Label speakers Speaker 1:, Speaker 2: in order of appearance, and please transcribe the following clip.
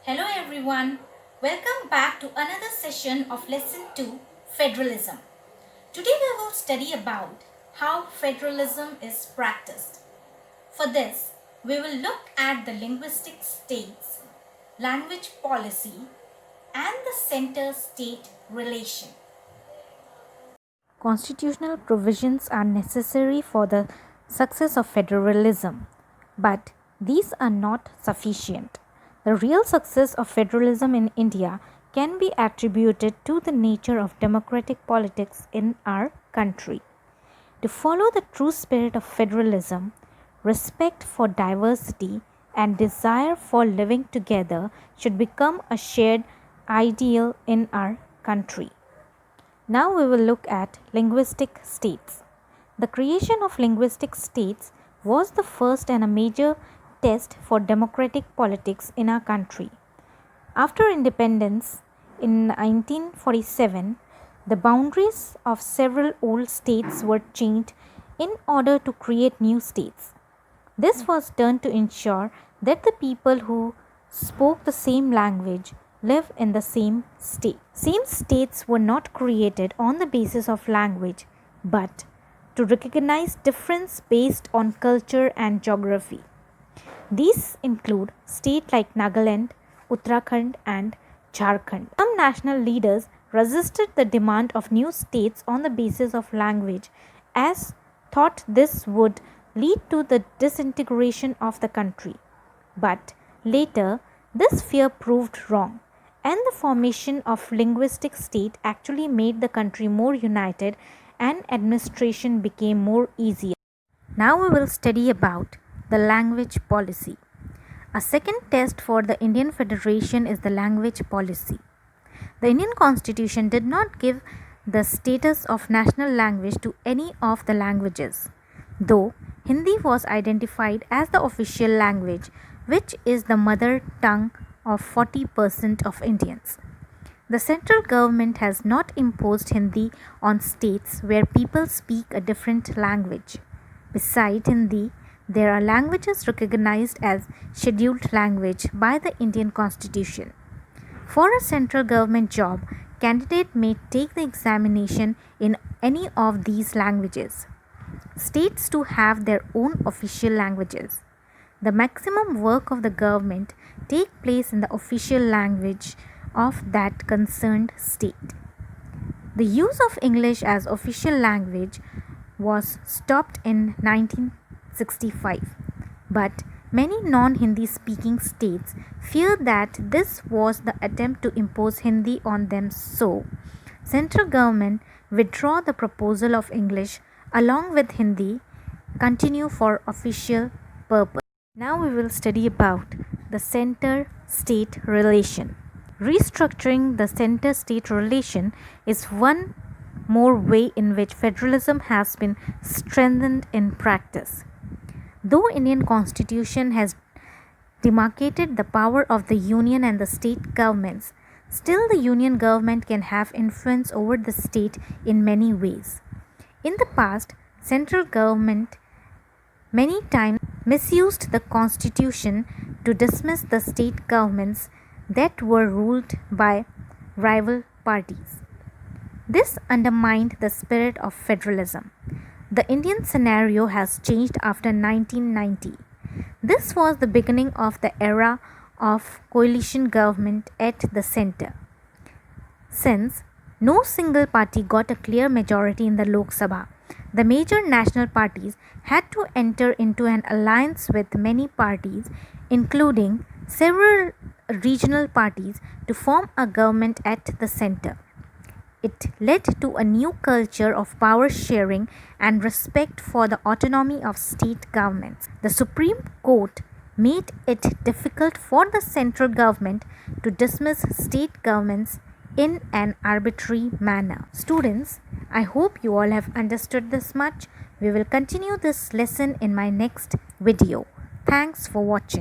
Speaker 1: Hello everyone, welcome back to another session of Lesson 2, Federalism. Today we will study about how federalism is practiced. For this, we will look at the linguistic states, language policy, and the center-state relation.
Speaker 2: Constitutional provisions are necessary for the success of federalism, but these are not sufficient. The real success of federalism in India can be attributed to the nature of democratic politics in our country. To follow the true spirit of federalism, respect for diversity and desire for living together should become a shared ideal in our country. Now we will look at linguistic states. The creation of linguistic states was the first and a major test for democratic politics in our country. After independence in 1947, the boundaries of several old states were changed in order to create new states. This was done to ensure that the people who spoke the same language live in the same state. Same states were not created on the basis of language, but to recognize difference based on culture and geography. These include states like Nagaland, Uttarakhand and Jharkhand. Some national leaders resisted the demand of new states on the basis of language as thought this would lead to the disintegration of the country. But later, this fear proved wrong, and the formation of linguistic state actually made the country more united and administration became more easier. Now we will study about the language policy. A second test for the Indian Federation is the language policy. The Indian Constitution did not give the status of national language to any of the languages, though Hindi was identified as the official language, which is the mother tongue of 40% of Indians. The central government has not imposed Hindi on states where people speak a different language. Besides Hindi, there are languages recognized as scheduled language by the Indian Constitution. For a central government job, candidate may take the examination in any of these languages. States too have their own official languages. The maximum work of the government take place in the official language of that concerned state. The use of English as official language was stopped in 1965, but many non-Hindi speaking states fear that this was the attempt to impose Hindi on them, so central government withdraw the proposal of English along with Hindi continue for official purpose. Now we will study about the center-state relation. Restructuring the center-state relation is one more way in which federalism has been strengthened in practice. Though Indian Constitution has demarcated the power of the union and the state governments, still the union government can have influence over the state in many ways. In the past, central government many times misused the constitution to dismiss the state governments that were ruled by rival parties. This undermined the spirit of federalism. The Indian scenario has changed after 1990. This was the beginning of the era of coalition government at the center. Since no single party got a clear majority in the Lok Sabha, the major national parties had to enter into an alliance with many parties, including several regional parties, to form a government at the center. It led to a new culture of power sharing and respect for the autonomy of state governments. The Supreme Court made it difficult for the central government to dismiss state governments in an arbitrary manner. Students, I hope you all have understood this much. We will continue this lesson in my next video. Thanks for watching.